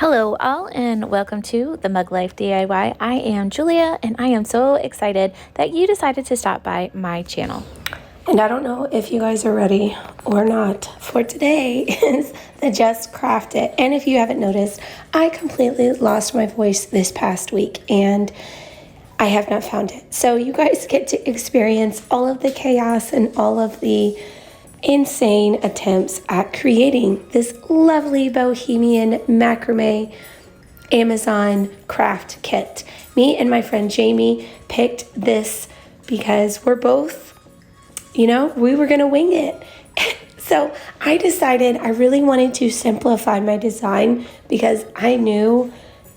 Hello all and welcome to the Mug Life DIY. I am Julia and I am so excited that you decided to stop by my channel. And I don't know if you guys are ready or not for today is the Just Craft It. And if you haven't noticed, I completely lost my voice this past week and I have not found it. So you guys get to experience all of the chaos and all of the insane attempts at creating this lovely bohemian macrame Amazon craft kit. Me and my friend Jamie picked this because we're both, we were gonna wing it. So I decided I really wanted to simplify my design because I knew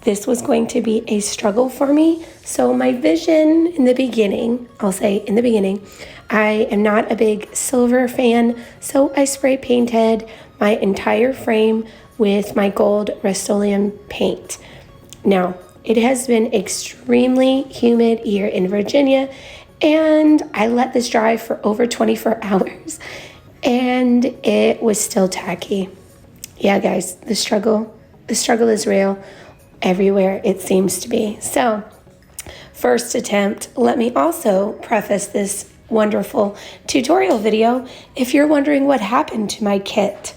this was going to be a struggle for me. So my vision in the beginning, I am not a big silver fan, so I spray painted my entire frame with my gold Rust-Oleum paint. Now, it has been extremely humid here in Virginia, and I let this dry for over 24 hours, and it was still tacky. Yeah, guys, the struggle is real everywhere, it seems to be. So, first attempt, let me also preface this wonderful tutorial video if you're wondering what happened to my kit.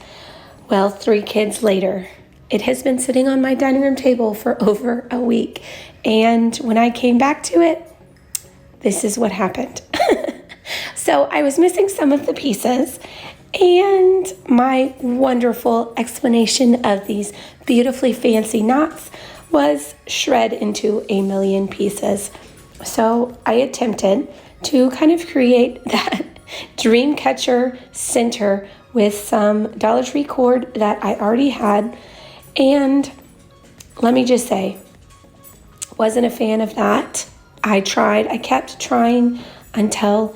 Well, 3 kids later, it has been sitting on my dining room table for over a week, and when I came back to it, this is what happened. So I was missing some of the pieces, and my wonderful explanation of these beautifully fancy knots was shred into a million pieces. So I attempted to kind of create that dream catcher center with some Dollar Tree cord that I already had. And let me just say, wasn't a fan of that. I kept trying until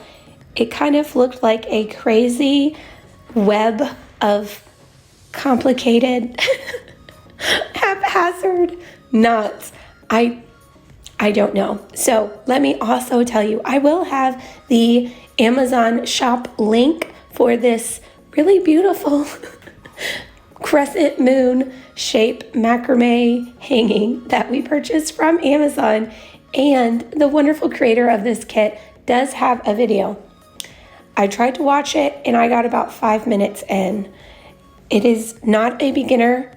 it kind of looked like a crazy web of complicated haphazard knots. I don't know. So let me also tell you, I will have the Amazon shop link for this really beautiful crescent moon shape macrame hanging that we purchased from Amazon. And the wonderful creator of this kit does have a video. I tried to watch it and I got about 5 minutes in. It is not a beginner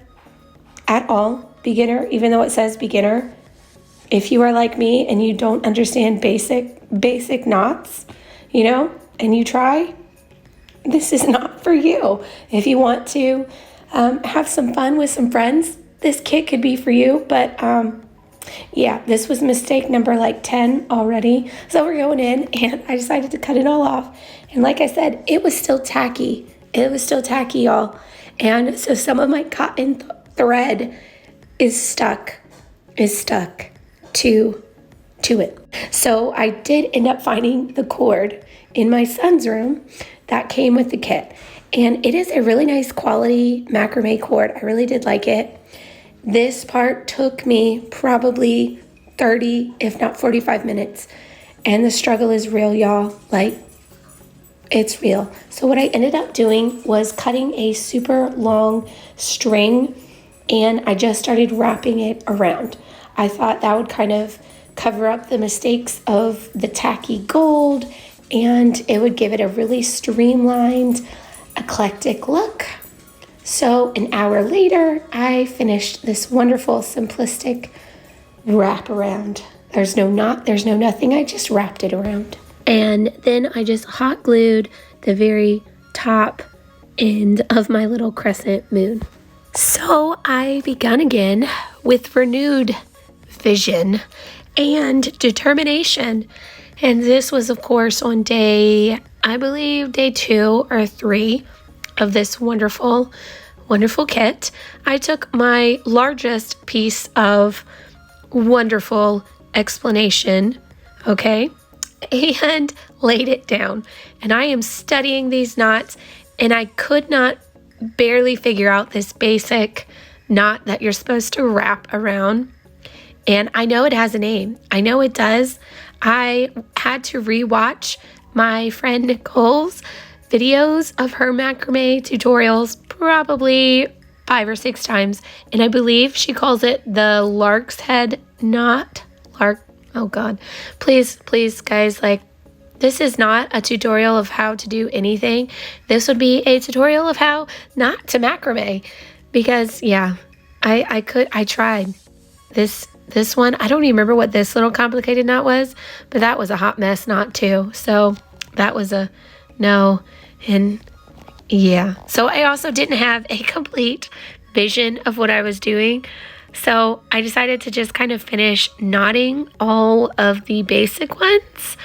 at all. Beginner, even though it says beginner. If you are like me and you don't understand basic knots, and you try, this is not for you. If you want to have some fun with some friends, this kit could be for you. But yeah, this was mistake number 10 already. So we're going in and I decided to cut it all off. And like I said, it was still tacky. Y'all. And so some of my cotton thread is stuck to it. So I did end up finding the cord in my son's room that came with the kit. And it is a really nice quality macrame cord. I really did like it. This part took me probably 30, if not 45 minutes. And the struggle is real, y'all. It's real. So what I ended up doing was cutting a super long string, and I just started wrapping it around. I thought that would kind of cover up the mistakes of the tacky gold, and it would give it a really streamlined, eclectic look. So an hour later, I finished this wonderful, simplistic wraparound. There's no knot, there's no nothing, I just wrapped it around. And then I just hot glued the very top end of my little crescent moon. So I began again with renewed vision and determination. And this was, of course, on day 2 or 3 of this wonderful kit. I took my largest piece of wonderful explanation, okay, and laid it down. And I am studying these knots, and I could not barely figure out this basic knot that you're supposed to wrap around. And I know it has a name. I know it does. I had to rewatch my friend Nicole's videos of her macrame tutorials probably 5 or 6 times, and I believe she calls it the lark's head knot. Oh God, please guys, like, this is not a tutorial of how to do anything. This would be a tutorial of how not to macrame, because yeah, I tried this one. I don't even remember what this little complicated knot was, but that was a hot mess knot too. So that was a no. And yeah, so I also didn't have a complete vision of what I was doing. So I decided to just kind of finish knotting all of the basic ones.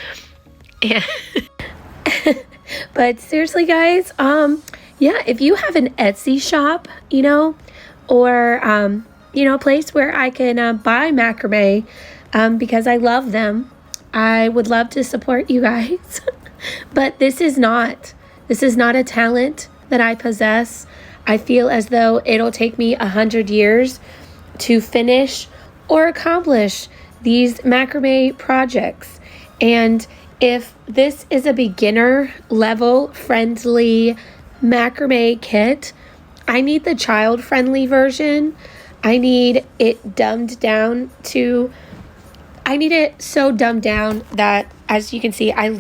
Yeah. But seriously, guys, yeah, if you have an Etsy shop, you know, or, you know, a place where I can buy macrame, because I love them, I would love to support you guys. But this is not a talent that I possess. I feel as though it'll take me 100 years to finish or accomplish these macrame projects. And if this is a beginner level friendly macrame kit, I need the child friendly version. I need it dumbed down to, I need it so dumbed down that, as you can see, I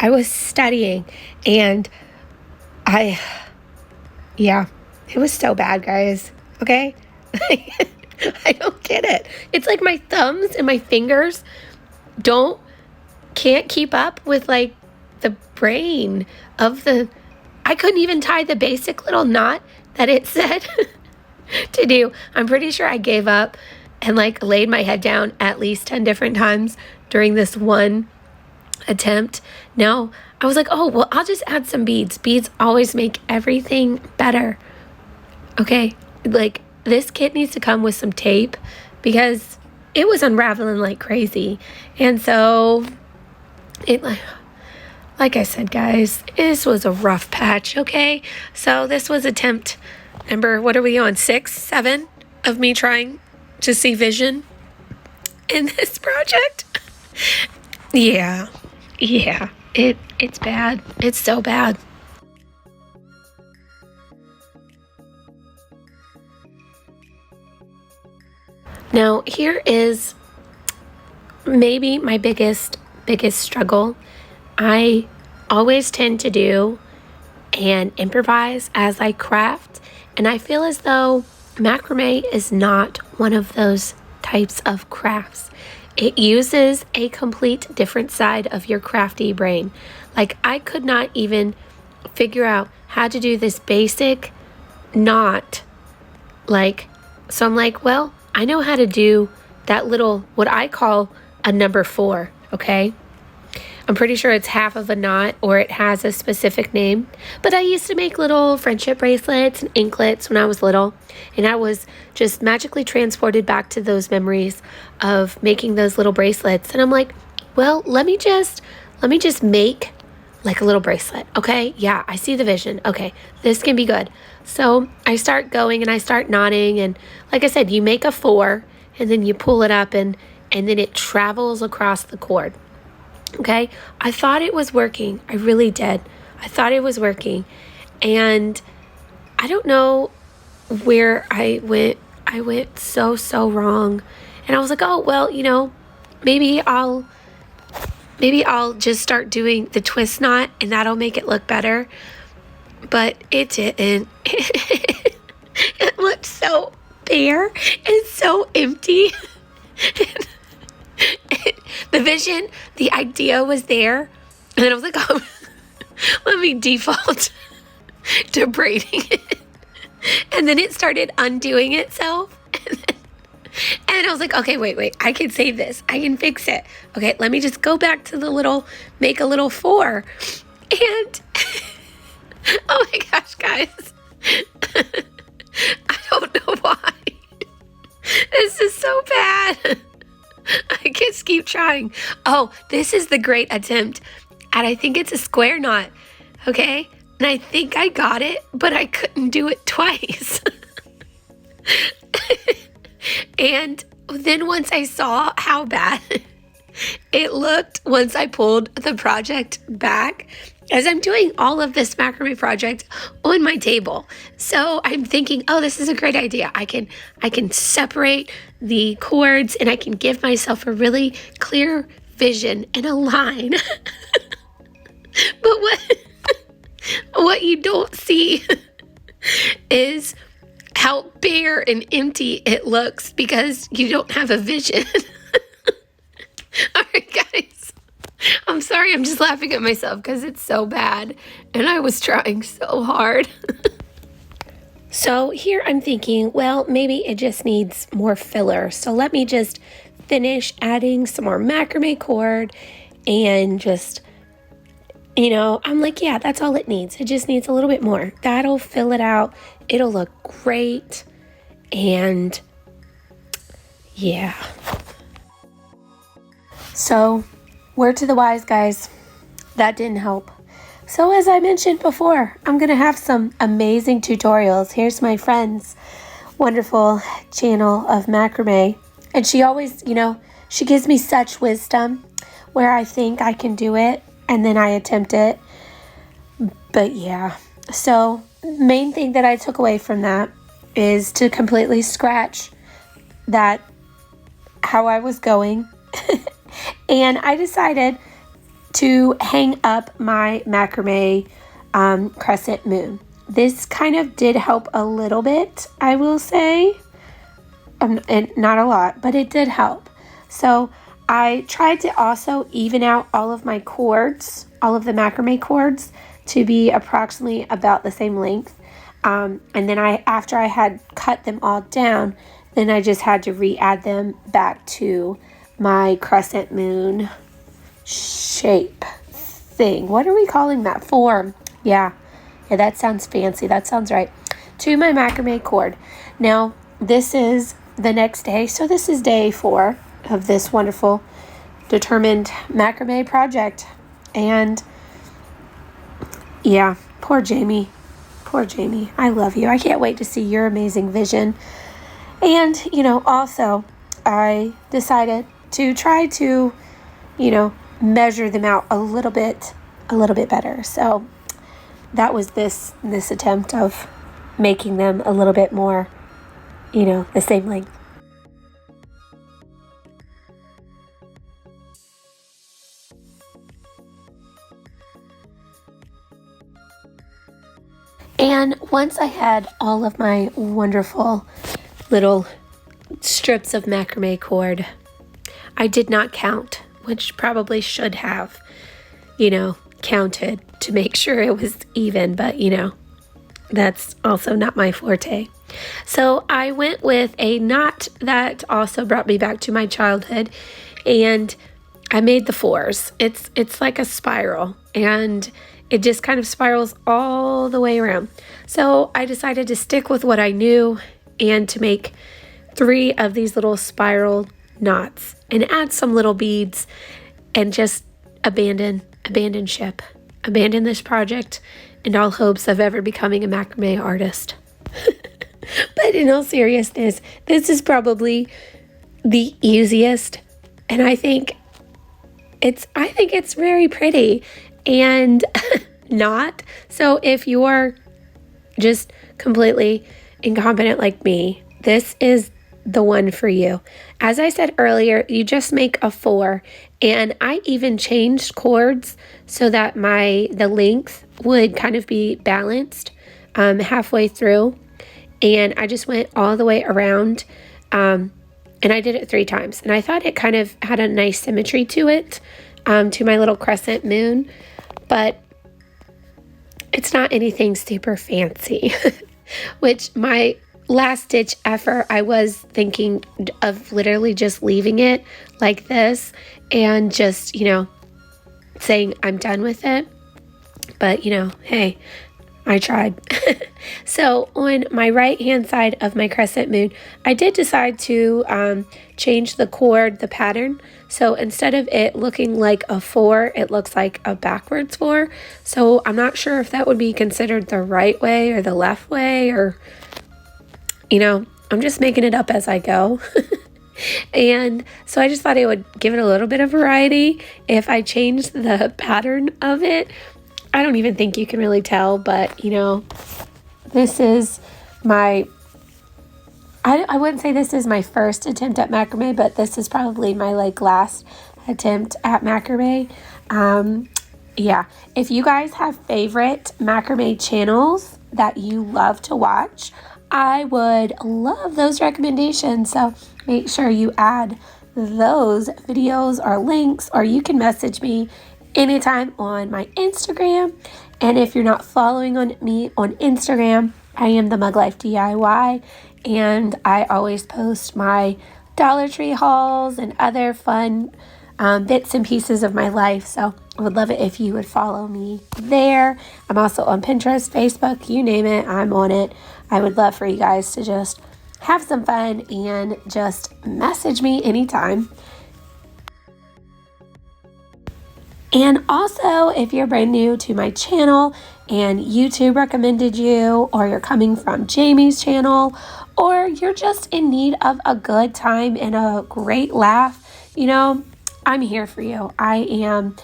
was studying, and yeah, it was so bad, guys. Okay. I don't get it. It's like my thumbs and my fingers can't keep up with like the brain of I couldn't even tie the basic little knot that it said to do. I'm pretty sure I gave up and like laid my head down at least 10 different times during this one attempt. No, I was like, oh, well, I'll just add some beads. Beads always make everything better. Okay, like this kit needs to come with some tape because it was unraveling like crazy. And so it, like I said, guys, this was a rough patch, okay? So this was attempt number, what are we on, 6, 7 of me trying to see vision in this project. Yeah, it's bad. It's so bad. Now, here is maybe my biggest struggle. I always tend to do and improvise as I craft, and I feel as though macrame is not one of those types of crafts. It uses a complete different side of your crafty brain. Like, I could not even figure out how to do this basic knot. Like, so I'm like, well, I know how to do that little, what I call a number 4, okay? I'm pretty sure it's half of a knot, or it has a specific name. But I used to make little friendship bracelets and anklets when I was little, and I was just magically transported back to those memories of making those little bracelets. And I'm like, well, let me just make like a little bracelet, okay? Yeah, I see the vision. Okay, this can be good. So I start going and I start knotting, and like I said, you make a 4 and then you pull it up and then it travels across the cord. Okay, I thought it was working. I really did. I thought it was working. And I don't know where I went. I went so wrong. And I was like, oh, well, you know, maybe I'll just start doing the twist knot and that'll make it look better. But it didn't. It looked so bare and so empty. The vision, the idea was there. And then I was like, oh, let me default to braiding it. And then it started undoing itself. And I was like, okay, wait, I can save this. I can fix it. Okay, let me just go back to make a little 4. And, oh my gosh, guys. I don't know why. This is so bad. I just keep trying. Oh, this is the great attempt. And I think it's a square knot. Okay? And I think I got it, but I couldn't do it twice. And then once I saw how bad it looked, once I pulled the project back as I'm doing all of this macrame project on my table. So I'm thinking, oh, this is a great idea. I can separate the cords and I can give myself a really clear vision and a line. But what you don't see is how bare and empty it looks because you don't have a vision. All right, guys. I'm sorry, I'm just laughing at myself because it's so bad and I was trying so hard. So here I'm thinking, well, maybe it just needs more filler. So let me just finish adding some more macrame cord and just, you know, I'm like, yeah, that's all it needs. It just needs a little bit more. That'll fill it out. It'll look great. And yeah. So, word to the wise, guys, that didn't help. So as I mentioned before, I'm going to have some amazing tutorials. Here's my friend's wonderful channel of macrame. And she always, you know, she gives me such wisdom where I think I can do it and then I attempt it. But yeah, so main thing that I took away from that is to completely scratch that how I was going. And I decided to hang up my macrame crescent moon. This kind of did help a little bit, I will say, and not a lot, but it did help. So I tried to also even out all of my cords, all of the macrame cords, to be approximately about the same length. And then after I had cut them all down, then I just had to re-add them back to my crescent moon shape thing. What are we calling that? Form. Yeah, that sounds fancy. That sounds right. To my macrame cord. Now, this is the next day. So this is day 4 of this wonderful determined macrame project. And yeah, poor Jamie. Poor Jamie. I love you. I can't wait to see your amazing vision. And, you know, also I decided to try to, you know, measure them out a little bit better. So that was this attempt of making them a little bit more, you know, the same length. And once I had all of my wonderful little strips of macrame cord, I did not count, which probably should have, you know, counted to make sure it was even, but you know, that's also not my forte. So I went with a knot that also brought me back to my childhood, and I made the 4s. It's like a spiral, and it just kind of spirals all the way around. So I decided to stick with what I knew and to make 3 of these little spiral knots and add some little beads and just abandon ship, abandon this project in all hopes of ever becoming a macrame artist. But in all seriousness, this is probably the easiest, and I think it's very pretty and not. So if you're just completely incompetent like me, this is the one for you. As I said earlier, you just make a 4, and I even changed cords so that the length would kind of be balanced halfway through, and I just went all the way around, and I did it 3 times, and I thought it kind of had a nice symmetry to it, to my little crescent moon, but it's not anything super fancy. Which my last ditch effort, I was thinking of literally just leaving it like this and just, you know, saying I'm done with it. But, you know, hey, I tried. So on my right hand side of my crescent moon, I did decide to change the cord, the pattern. So instead of it looking like a 4, it looks like a backwards 4. So I'm not sure if that would be considered the right way or the left way, or, you know, I'm just making it up as I go. And so I just thought it would give it a little bit of variety if I changed the pattern of it. I don't even think you can really tell, but you know, this is my, I wouldn't say this is my first attempt at macrame, but this is probably my like last attempt at macrame. Yeah, if you guys have favorite macrame channels that you love to watch, I would love those recommendations. So make sure you add those videos or links, or you can message me anytime on my Instagram. And if you're not following me on Instagram, I am the Mug Life DIY, and I always post my Dollar Tree hauls and other fun bits and pieces of my life. So I would love it if you would follow me there. I'm also on Pinterest, Facebook, you name it, I'm on it. I would love for you guys to just have some fun and just message me anytime. And also, if you're brand new to my channel and YouTube recommended you, or you're coming from Jamie's channel, or you're just in need of a good time and a great laugh, you know, I'm here for you. I am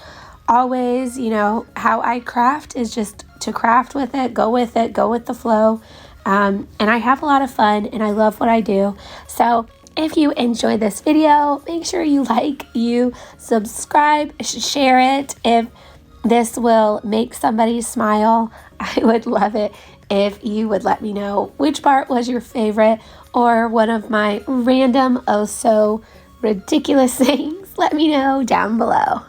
always, you know, how I craft is just to craft with it, go with the flow. And I have a lot of fun and I love what I do. So if you enjoy this video, make sure you like, you subscribe, share it. If this will make somebody smile, I would love it if you would let me know which part was your favorite, or one of my random, oh so ridiculous things. Let me know down below.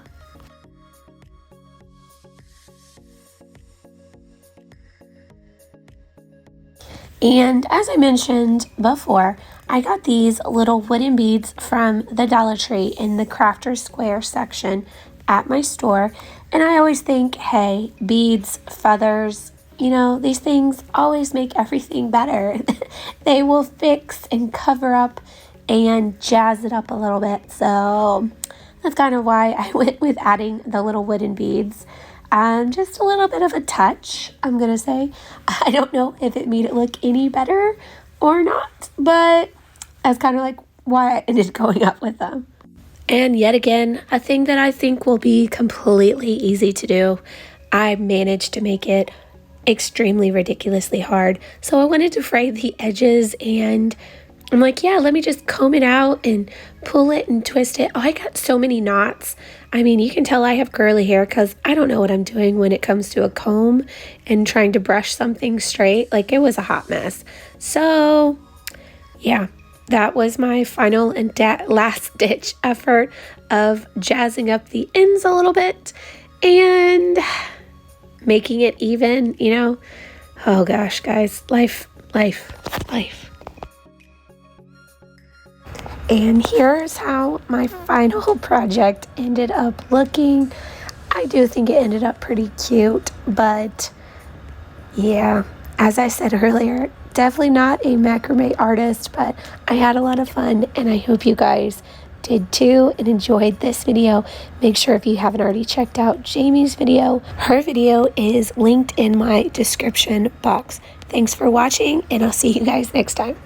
And as I mentioned before, I got these little wooden beads from the Dollar Tree in the Crafter Square section at my store. And I always think, hey, beads, feathers, you know, these things always make everything better. They will fix and cover up and jazz it up a little bit. So that's kind of why I went with adding the little wooden beads. Just a little bit of a touch, I'm gonna say. I don't know if it made it look any better or not, but that's kind of like why I ended going up with them. And yet again, a thing that I think will be completely easy to do, I managed to make it extremely ridiculously hard. So I wanted to fray the edges, and I'm like, yeah, let me just comb it out and pull it and twist it. Oh, I got so many knots. I mean, you can tell I have curly hair because I don't know what I'm doing when it comes to a comb and trying to brush something straight. Like, it was a hot mess. So, yeah, that was my final and last ditch effort of jazzing up the ends a little bit and making it even, you know. Oh gosh, guys, life. And here's how my final project ended up looking. I do think it ended up pretty cute, but yeah, as I said earlier, definitely not a macrame artist, but I had a lot of fun, and I hope you guys did too and enjoyed this video. Make sure, if you haven't already checked out Jamie's video, her video is linked in my description box. Thanks for watching, and I'll see you guys next time.